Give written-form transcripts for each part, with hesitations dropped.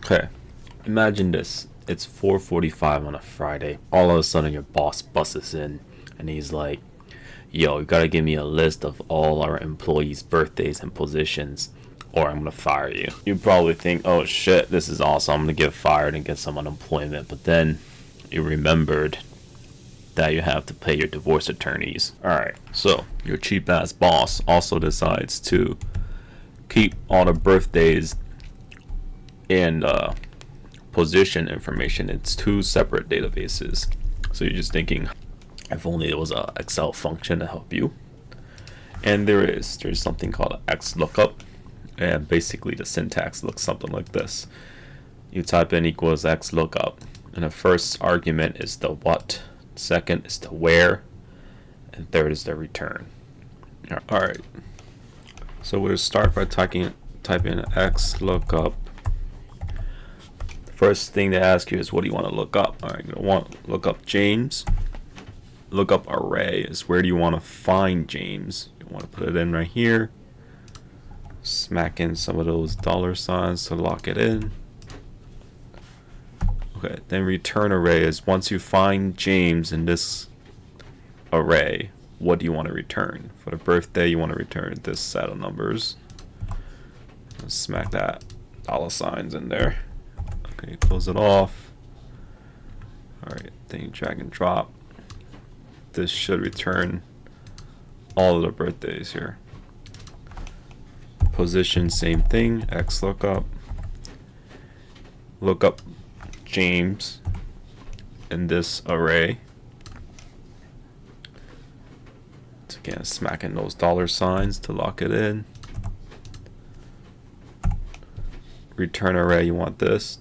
Okay, imagine this. It's 4:45 on a Friday. All of a sudden, your boss busts in, and he's like, "Yo, you gotta give me a list of all our employees' birthdays and positions, or I'm gonna fire you." You probably think, "Oh shit, this is awesome. I'm gonna get fired and get some unemployment." But then you remembered that you have to pay your divorce attorneys. Alright, so your cheap ass boss also decides to keep all the birthdays and position information. It's two separate databases. So you're just thinking, if only there was a Excel function to help you. And there's something called Xlookup, and basically the syntax looks something like this. You type in equals Xlookup, and the first argument is the what, second is the where, and third is the return. Alright, so we'll start by typing Xlookup. First thing they ask you is, what do you want to look up? Alright, you want to look up James. Lookup array is where do you want to find James. You want to put it in right here. Smack in some of those dollar signs to lock it in. Okay, then return array is once you find James in this array, what do you want to return? For the birthday, you want to return this set of numbers. Let's smack that dollar signs in there. Okay, close it off. Alright, then you drag and drop. This should return all of the birthdays here. Position, same thing, Xlookup. Look up James in this array. So again, smack in those dollar signs to lock it in. Return array, you want this.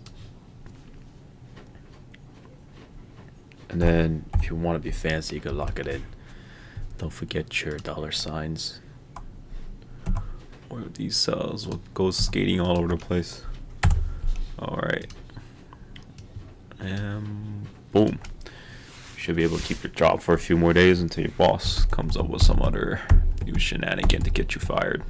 And then if you want to be fancy, you can lock it in. Don't forget your dollar signs. Or these cells will go skating all over the place. Alright. And boom. You should be able to keep your job for a few more days until your boss comes up with some other new shenanigan to get you fired.